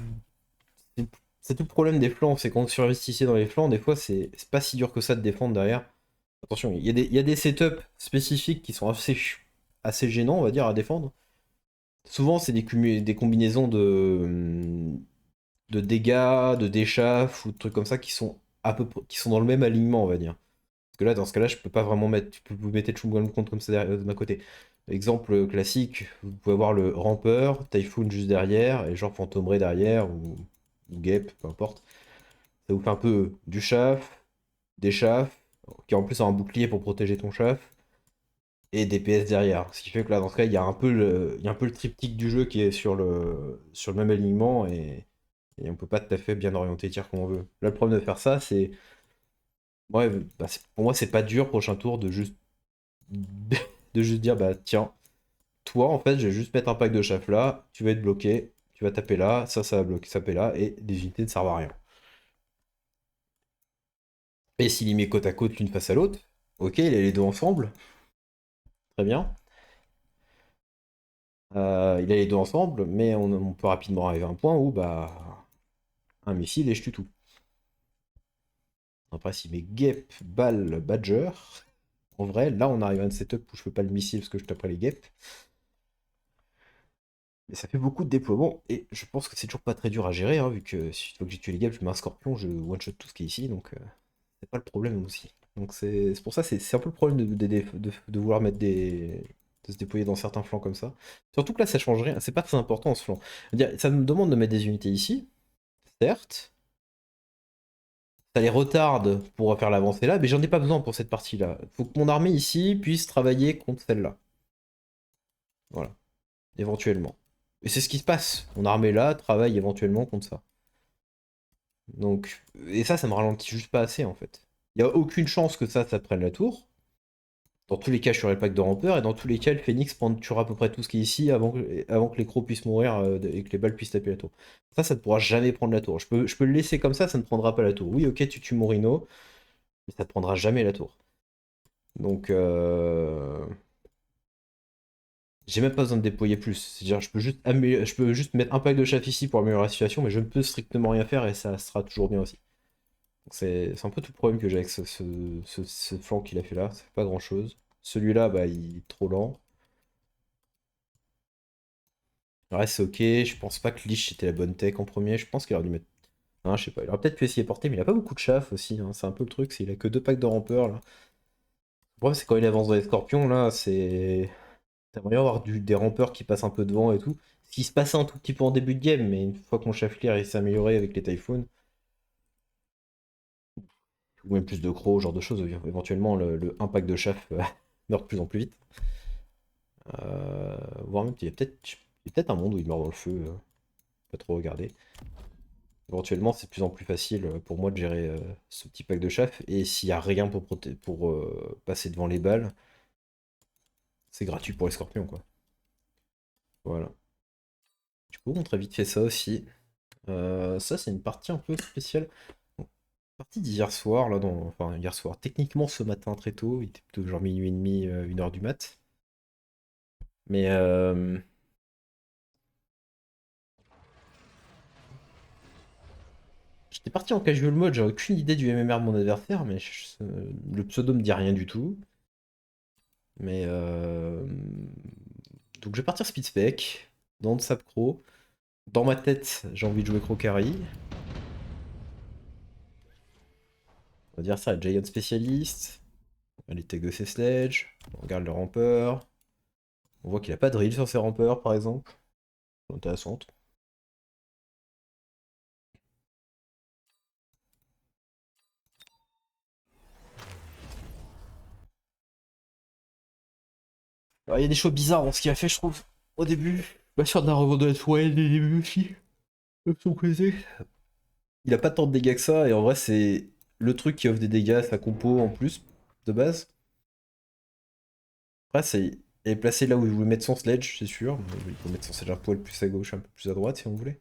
C'est tout le problème des flancs, c'est quand vous surinvestissez dans les flancs, des fois, c'est pas si dur que ça de défendre derrière. Attention, il y a des setups spécifiques qui sont assez gênants, on va dire, à défendre. Souvent, c'est des combinaisons de dégâts, de déchaffes ou de trucs comme ça qui sont à peu près, qui sont dans le même alignement, on va dire. Parce que là, dans ce cas-là, je peux pas vraiment mettre. Tu peux vous mettre Chumgong contre comme ça d'un côté. Exemple classique, vous pouvez avoir le rampeur, Typhoon juste derrière, et genre Phantom Ray derrière, ou Gap, peu importe. Ça vous fait un peu du chaff, des chaffs, qui en plus a un bouclier pour protéger ton chaff, et des PS derrière. Ce qui fait que là, dans ce cas, il y a un peu le triptyque du jeu qui est sur le même alignement, et on peut pas tout à fait bien orienter tir comme on veut. Là, le problème de faire ça, c'est. Ouais, bah, pour moi, c'est pas dur, prochain tour, de juste. de juste dire, bah tiens, toi, en fait, je vais juste mettre un pack de chaff là, tu vas être bloqué, tu vas taper là, ça va bloquer, taper là, et les unités ne servent à rien. Et s'il y met côte à côte l'une face à l'autre, ok, il a les deux ensemble, très bien. Il a les deux ensemble, mais on peut rapidement arriver à un point où bah un missile et je tue tout. Après, s'il met guêpe, balle, badger, en vrai, là on arrive à un setup où je fais pas le missile parce que je taperai les guêpes. Mais ça fait beaucoup de déploiements et je pense que c'est toujours pas très dur à gérer, hein, vu que si une fois que j'ai tué les guêpes, je mets un scorpion, je one-shot tout ce qui est ici, donc c'est pas le problème aussi. Donc c'est pour ça, c'est un peu le problème de vouloir mettre de se déployer dans certains flancs comme ça. Surtout que là, ça change rien, c'est pas très important ce flanc. Ça me demande de mettre des unités ici, certes. Ça les retarde pour faire l'avancée là, mais j'en ai pas besoin pour cette partie-là. Faut que mon armée ici puisse travailler contre celle-là. Voilà, éventuellement. Et c'est ce qui se passe. Mon armée là travaille éventuellement contre ça. Donc, et ça me ralentit juste pas assez en fait. Il y a aucune chance que ça prenne la tour. Dans tous les cas, je ferai le pack de rampeur, et dans tous les cas, le phénix tuera à peu près tout ce qui est ici avant que les crocs puissent mourir et que les balles puissent taper la tour. Ça ne pourra jamais prendre la tour. Je peux le laisser comme ça ne prendra pas la tour. Oui, ok, tu tues mon rhino, mais ça ne prendra jamais la tour. Donc, j'ai même pas besoin de déployer plus. C'est-à-dire, je peux juste mettre un pack de chaff ici pour améliorer la situation, mais je ne peux strictement rien faire et ça sera toujours bien aussi. Donc c'est un peu tout le problème que j'ai avec ce flanc qu'il a fait là. C'est pas grand-chose. Celui-là, bah, il est trop lent. Le reste, c'est ok. Je pense pas que Lich était la bonne tech en premier. Je pense qu'il aurait dû mettre. Hein, je sais pas. Il aurait peut-être pu essayer de porter, mais il a pas beaucoup de chaff aussi, hein. C'est un peu le truc. Il a que deux packs de rampeur là. Le problème, c'est quand il avance dans les scorpions là, c'est. T'aimerais bien avoir des rampeurs qui passent un peu devant et tout. Ce qui se passait un tout petit peu en début de game, mais une fois que mon chef clear il s'est amélioré avec les typhoons, ou même plus de crocs, ce genre de choses, éventuellement le impact de chaff meurt de plus en plus vite. Voire même il y a peut-être un monde où il meurt dans le feu, pas trop regarder. Éventuellement, c'est de plus en plus facile pour moi de gérer ce petit pack de chaff. Et s'il n'y a rien pour passer devant les balles, c'est gratuit pour les scorpions, quoi. Voilà. Du coup, on très vite fait ça aussi. Ça, c'est une partie un peu spéciale. Bon, partie d'hier soir, là, enfin, hier soir. Techniquement, ce matin, très tôt. Il était plutôt genre minuit et demi, 1h du mat. Mais j'étais parti en casual mode. J'ai aucune idée du MMR de mon adversaire, mais le pseudo me dit rien du tout. Mais donc je vais partir speed spec dans le Sap Crow. Dans ma tête, j'ai envie de jouer Crocari. On va dire ça, Giant spécialiste. On va les tag de ses sledge. On regarde le rampeur. On voit qu'il a pas de drill sur ses rampeurs par exemple. C'est intéressant. Alors, il y a des choses bizarres dans ce qu'il a fait, je trouve, au début. Pas sûr de la revente de la tourelle des débuts aussi. De son côté. Il a pas tant de dégâts que ça, et en vrai, c'est le truc qui offre des dégâts à sa compo en plus, de base. Après, elle est placée là où il voulait mettre son sledge, c'est sûr. Il peut mettre son sledge un poil plus à gauche, un peu plus à droite, si on voulait.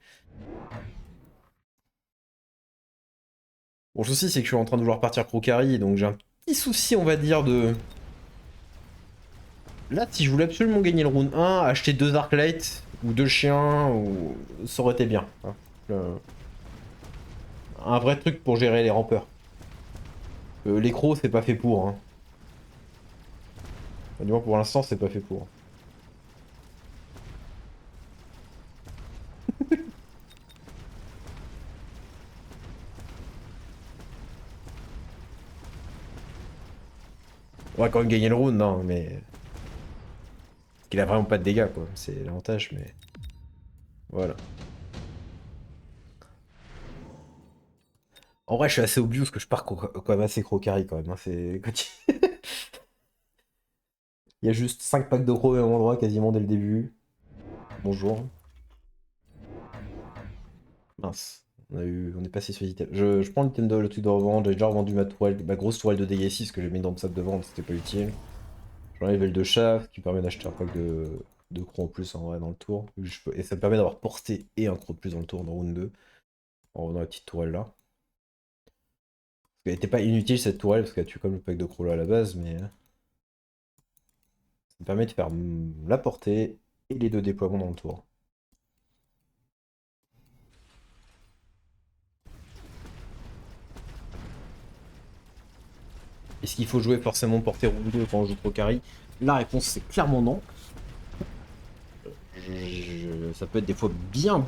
Bon, le souci, c'est que je suis en train de vouloir partir Crocari, donc j'ai un petit souci, on va dire, de. Là, si je voulais absolument gagner le round 1, acheter deux Arclight, ou deux chiens, ça aurait été bien, hein. Un vrai truc pour gérer les rampeurs. Les crocs, c'est pas fait pour, hein. Enfin, du moins, pour l'instant, c'est pas fait pour. On va quand même gagner le round, non, mais... Parce qu'il a vraiment pas de dégâts, quoi. C'est l'avantage, mais... Voilà. En vrai, je suis assez obvious parce que je pars quand même assez carry quand même. Hein. C'est... Il y a juste 5 packs de gros au même endroit quasiment dès le début. Bonjour. Mince. On est passé sur l'item. Je prends l'item de le truc de revente. J'ai déjà revendu ma grosse tourelle de dégâts 6 que j'ai mis dans le sac de vente, c'était pas utile. J'enlève le de chaff qui permet d'acheter un pack de crocs en plus en vrai dans le tour. Et ça me permet d'avoir porté et un croc de plus dans le tour dans round 2. En revenant la petite tourelle là. Elle était pas inutile cette tourelle parce qu'elle tue comme le pack de crocs là à la base, mais ça me permet de faire la portée et les deux déploiements dans le tour. Est-ce qu'il faut jouer forcément portée round 2 quand on joue pro carry? La réponse c'est clairement non. Ça peut être des fois bien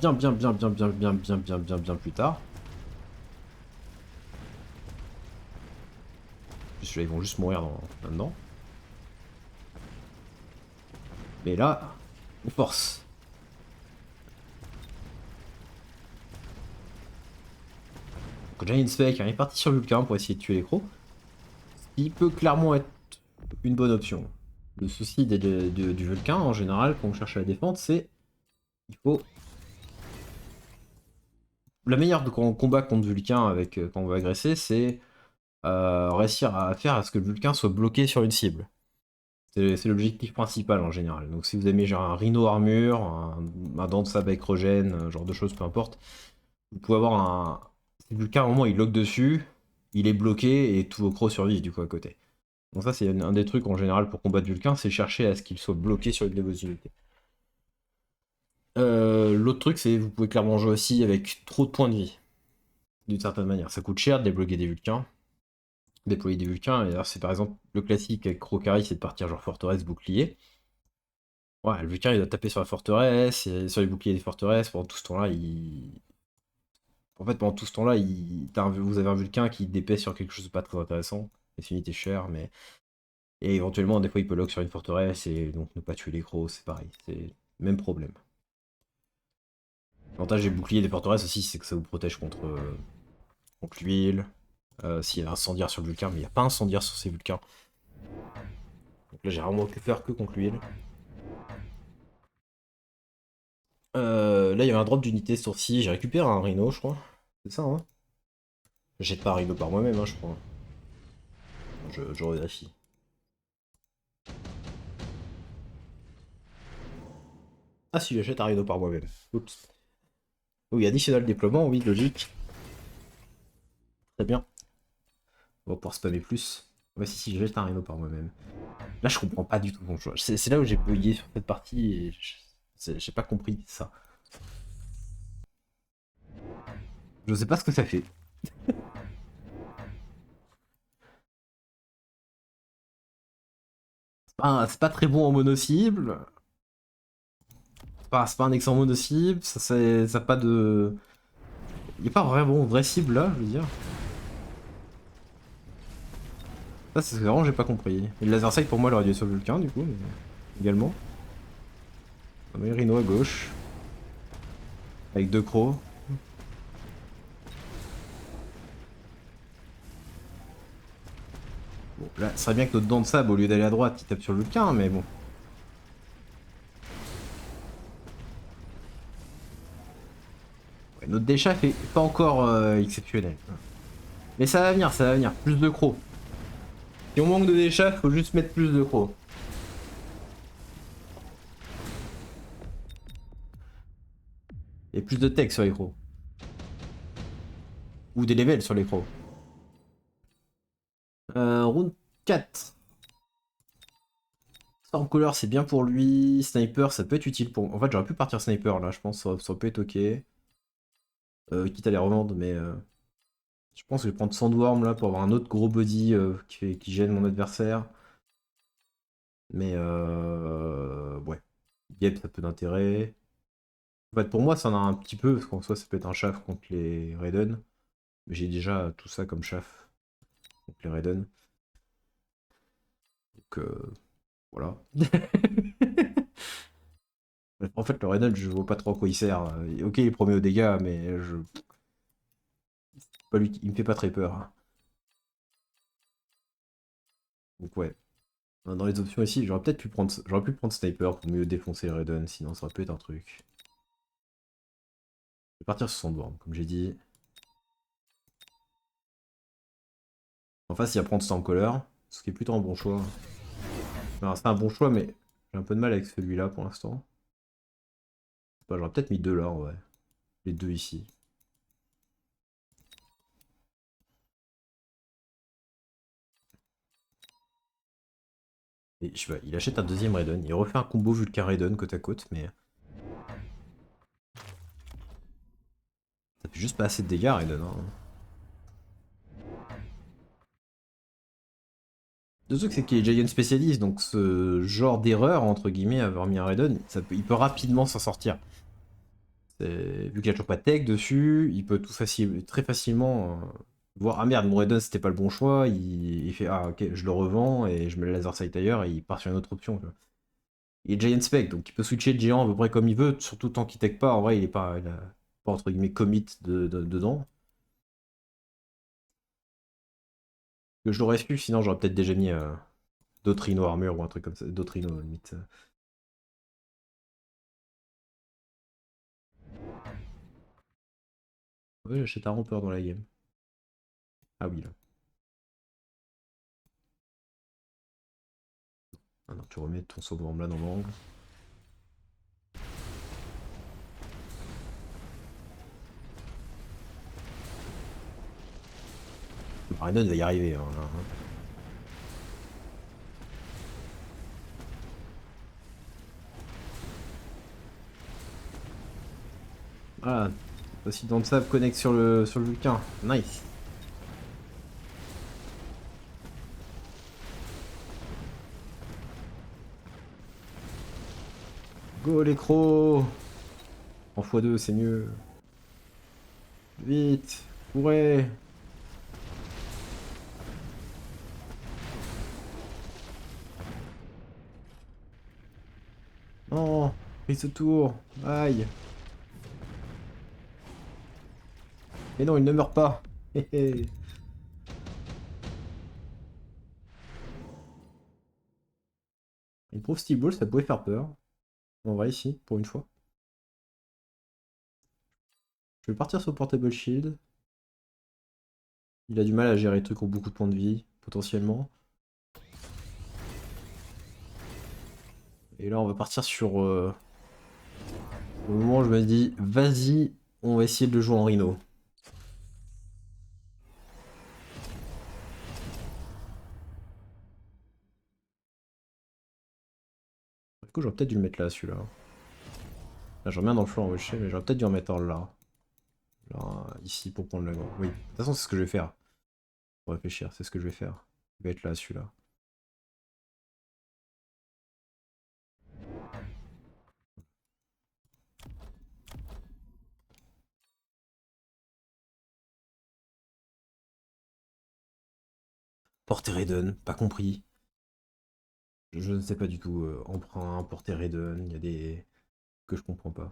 plus tard. Ils vont juste mourir là-dedans. Mais là, on force. Donc Giant Spec est parti sur Vulcain pour essayer de tuer les crocs. Ce qui peut clairement être une bonne option. Le souci du Vulcain, en général, quand on cherche à la défendre, c'est il faut... La meilleure combat contre Vulcain avec, quand on veut agresser, c'est réussir à faire à ce que le Vulcain soit bloqué sur une cible. C'est l'objectif principal en général. Donc si vous aimez genre un Rhino armure, un dent de sable avec regen, genre de choses, peu importe, vous pouvez avoir un... Si le Vulcain, à un moment, il lock dessus, il est bloqué et tous vos crocs survivent du coup à côté. Donc ça, c'est un des trucs en général pour combattre Vulcain, c'est chercher à ce qu'il soit bloqué sur une de vos unités. L'autre truc, c'est vous pouvez clairement jouer aussi avec trop de points de vie, d'une certaine manière. Ça coûte cher de débloquer des Vulcains. Déployer des Vulcains, et alors c'est par exemple le classique avec Crocari, c'est de partir genre forteresse, bouclier. Ouais, le Vulcain il doit taper sur la forteresse, et sur les boucliers des forteresses, pendant tout ce temps-là, il... En fait, pendant tout ce temps-là, vous avez un Vulcain qui dépaisse sur quelque chose de pas très intéressant. C'est une unité chère, mais... Et éventuellement, des fois, il peut lock sur une forteresse, et donc ne pas tuer les crocs, c'est pareil. C'est le même problème. L'avantage des boucliers des forteresses aussi, c'est que ça vous protège contre l'huile. S'il y a un incendiaire sur le Vulcain, mais il n'y a pas un incendiaire sur ces Vulcains. Donc là, j'ai vraiment que faire que contre l'huile. Là, il y avait un drop d'unité sourcil. J'ai récupéré un rhino, je crois. C'est ça, hein? Jette pas un rhino par moi-même, hein, je crois. Je revérifie. Ah si, j'achète un rhino par moi-même. Oups. Oui, additional déploiement, oui, logique. Très bien. On va pouvoir spammer plus. Ouais, si, j'achète un rhino par moi-même. Là, je comprends pas du tout mon choix. C'est là où j'ai bugué sur cette partie et j'ai pas compris ça. Je sais pas ce que ça fait. C'est pas très bon en mono-cible. C'est pas un excellent mono-cible. Ça a pas de... Il n'y a pas vraiment vraie cible là, je veux dire. Ça, c'est vraiment, j'ai pas compris. Et le laser sight pour moi, il aurait dû être sur le Vulcain, du coup, mais... également. On a Rhino à gauche. Avec deux crocs. Bon, là, ce serait bien que notre dent de sable, au lieu d'aller à droite, il tape sur le Vulcain, mais bon. Ouais, notre déchaff est pas encore exceptionnel. Mais ça va venir, ça va venir. Plus de crocs. Si on manque de déchaff, faut juste mettre plus de crocs. Et plus de tech sur les crocs. Ou des levels sur les crocs. Round 4. Stormcaller, c'est bien pour lui. Sniper, ça peut être utile pour... En fait, j'aurais pu partir sniper, là, je pense. Ça peut être ok. Quitte à les revendre, mais... Je pense que je vais prendre Sandworm, là, pour avoir un autre gros body qui gêne mon adversaire. Mais... Ouais. Yep, ça peut d'intérêt. En fait, pour moi, ça en a un petit peu, parce qu'en soi, ça peut être un chaff contre les Raiden. Mais j'ai déjà tout ça comme chaff contre les Raiden. Voilà. En fait, le Raiden, je vois pas trop à quoi il sert. Ok, il promet aux dégâts, mais il me fait pas très peur, hein. Donc ouais. Dans les options ici, j'aurais pu prendre Sniper pour mieux défoncer le Raiden, sinon ça aurait pu être un truc. Je vais partir sur son borne, comme j'ai dit. En face, il y a prendre Stormcaller, ce qui est plutôt un bon choix. Alors, c'est un bon choix, mais j'ai un peu de mal avec celui-là pour l'instant. J'aurais peut-être mis deux là, ouais. Les deux ici. Et je sais pas, il achète un deuxième Raiden. Il refait un combo Vulcain Raiden côte à côte, mais ça fait juste pas assez de dégâts Raiden, hein. Le truc, c'est qu'il est Giant spécialiste, donc ce genre d'erreur, entre guillemets, avoir mis un Raiden, il peut rapidement s'en sortir. Vu qu'il a toujours pas de tech dessus, il peut très facilement voir, ah merde, mon Raiden c'était pas le bon choix, il fait, ah ok, je le revends et je mets le laser sight ailleurs et il part sur une autre option, tu vois. Il est Giant Spec, donc il peut switcher de géant à peu près comme il veut, surtout tant qu'il tech pas, en vrai il a pas entre guillemets commit dedans. Que je l'aurais su, sinon j'aurais peut-être déjà mis d'autres Rhino Armure ou un truc comme ça, d'autres Rhino limite. Ouais, j'achète un rampeur dans la game. Ah oui, là. Ah non, tu remets ton sauveur là dans l'angle. Raiden va y arriver, hein, là, hein. Voilà. Aussi dans le sable connecte sur le Vulcain. Nice. Go les crocs. En x2 c'est mieux. Vite. Courez. Non. Prise ce tour. Aïe. Et non, il ne meurt pas. Hé hé. Une pauvre Steel Ball, ça pouvait faire peur. En vrai, ici, pour une fois. Je vais partir sur Portable Shield. Il a du mal à gérer les trucs qui ont beaucoup de points de vie, potentiellement. Et là, on va partir sur... Au moment où je me dis, vas-y, on va essayer de le jouer en Rhino. Du coup, j'aurais peut-être dû le mettre là, celui-là. Là, j'en remets un dans le flanc, ouais, je sais, mais j'aurais peut-être dû en mettre un là. Là, ici, pour prendre le... Oui, de toute façon, c'est ce que je vais faire. Pour réfléchir, c'est ce que je vais faire. Il va être là, celui-là. Porter Raiden, pas compris. Je ne sais pas du tout. Emprunt, Porter Raiden, il y a des... que je comprends pas.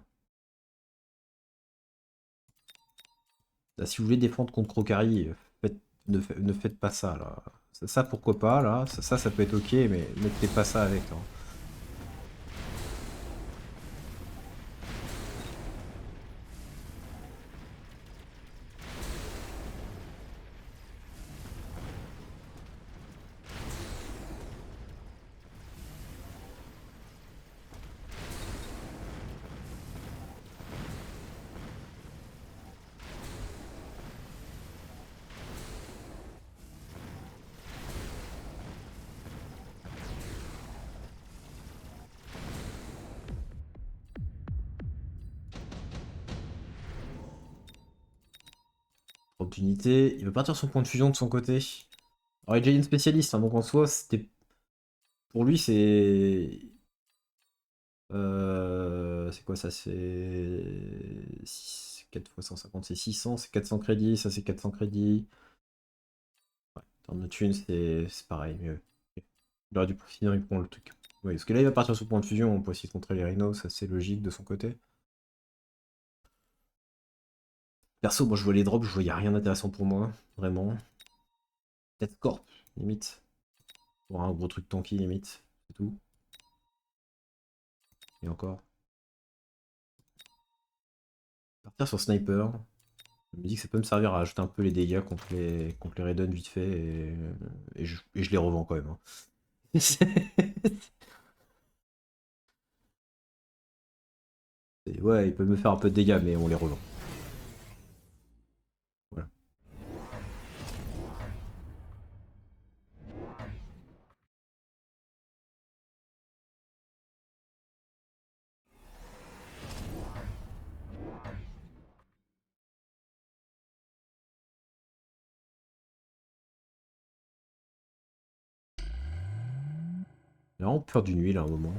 Là, si vous voulez défendre contre Crocari, ne faites pas ça, là. Ça, pourquoi pas, là. Ça peut être ok, mais ne mettez pas ça avec, là. Opportunité. Il va partir son point de fusion de son côté. Alors, il est déjà une spécialiste, hein, donc en soi, c'était... Pour lui, c'est... C'est quoi ça? C'est 4 fois 150, c'est 600, c'est 400 crédits, ça c'est 400 crédits. Ouais, en termes de thunes, c'est pareil, mieux. Il aurait dû finir, il prend le truc. Oui, parce que là, il va partir sur point de fusion, on peut essayer de contrer les Rhinos, ça c'est logique de son côté. Perso, moi je vois les drops, je vois y a rien d'intéressant pour moi, vraiment. Peut-être Scorp, limite. Pour un gros truc tanky, limite. C'est tout. Et encore. Partir sur Sniper. Je me dis que ça peut me servir à ajouter un peu les dégâts contre les Raiden vite fait. Et je les revends quand même, hein. Ouais, il peut me faire un peu de dégâts, mais on les revend. Voilà. Il a vraiment peur d'une huile à un moment.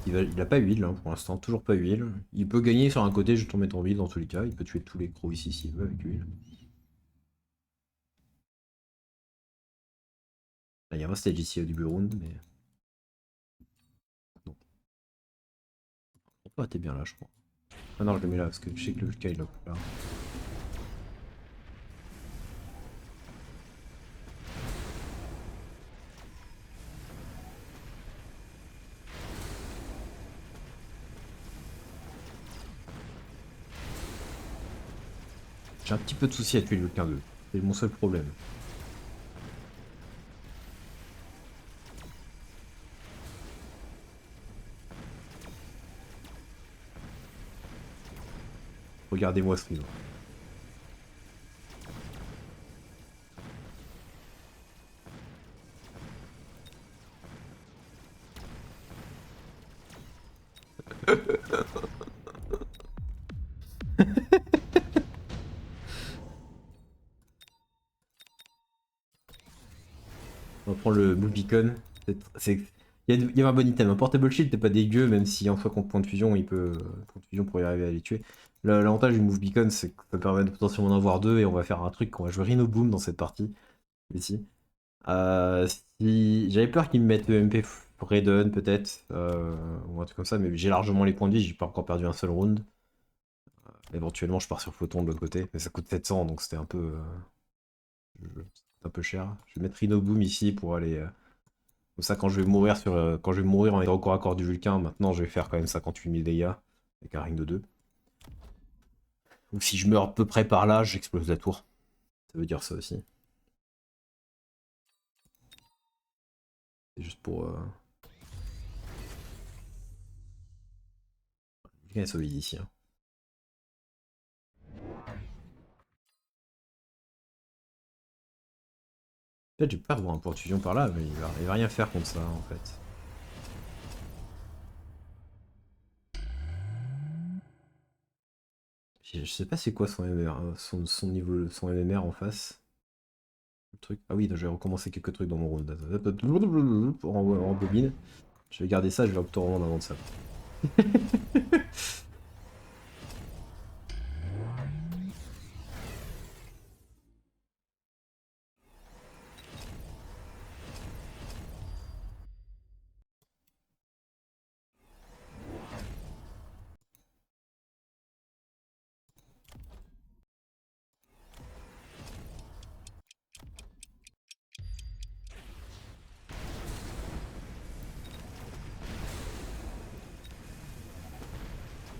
Il a pas huile hein, pour l'instant, toujours pas huile. Il peut gagner sur un côté juste en mettant huile dans tous les cas. Il peut tuer tous les gros ici s'il veut avec huile. Là, il y a un stage ici au début round, mais. Non. Oh, t'es bien là, je crois. Ah non, je le mets là parce que je sais que le Vulcain il est là. J'ai un petit peu de soucis à tuer le Vulcain 2. C'est mon seul problème. Regardez-moi ce film. On va prendre le Blue Beacon. Il y a un bon item. Un Portable Shield, t'es pas dégueu, même si en soi contre point de fusion, point de fusion pour y arriver à les tuer. L'avantage du Move Beacon, c'est que ça permet de potentiellement en avoir deux et on va faire un truc qu'on va jouer Rhino Boom dans cette partie. Ici. Si... J'avais peur qu'ils me mettent EMP Raiden peut-être, ou un truc comme ça, mais j'ai largement les points de vie, j'ai pas encore perdu un seul round. Éventuellement, je pars sur Photon de l'autre côté, mais ça coûte 700, donc c'était un peu cher. Je vais mettre Rhino Boom ici pour aller. Comme ça, quand je vais mourir quand je vais mourir en étant au corps à corps du Vulcain, maintenant je vais faire quand même 58 000 dégâts avec un ring de 2. Ou si je meurs à peu près par là, j'explose la tour. Ça veut dire ça aussi. C'est juste pour. Le Vulcain est sauvé d'ici, hein. En fait, j'ai peur de voir un point de fusion par là, mais il va rien faire contre ça en fait. Je sais pas c'est quoi son MMR, son niveau, son MMR en face. Le truc. Ah oui, je vais recommencer quelques trucs dans mon round. En bobine. Je vais garder ça, je vais auto revendre avant de ça.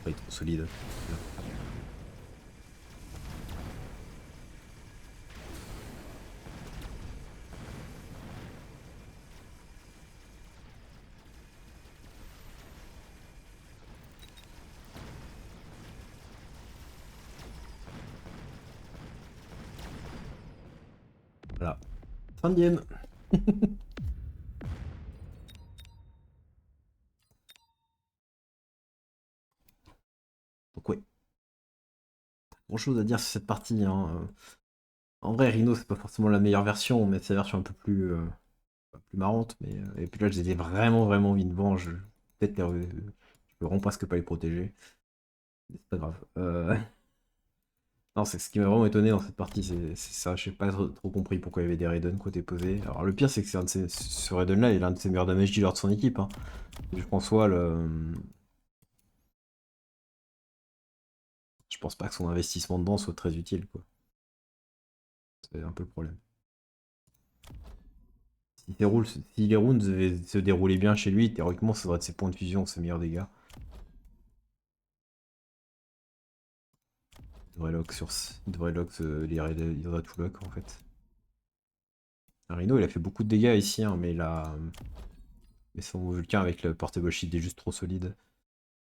Il est trop solide. Voilà. Fin de game. Donc ouais, grand chose à dire sur cette partie, hein. En vrai, Rhino, c'est pas forcément la meilleure version, mais c'est la version un peu plus marrante. Et puis là, j'ai vraiment, vraiment envie de venge. Peut-être je peux vraiment presque pas les protéger. Mais c'est pas grave. Non, c'est ce qui m'a vraiment étonné dans cette partie, c'est ça. J'ai pas trop compris pourquoi il y avait des Raiden côté posé. Alors le pire, c'est que c'est ce Raiden-là, il est l'un de ses meilleurs damage dealers de son équipe, hein. Je pense soit je pense pas que son investissement dedans soit très utile, quoi. C'est un peu le problème. Si les rounds devaient se dérouler bien chez lui, théoriquement, ça devrait être ses points de fusion, ses meilleurs dégâts. Il devrait lock les raids, il devrait tout lock en fait. Rhino, il a fait beaucoup de dégâts ici, hein, mais son Vulcain avec le portable shield est juste trop solide.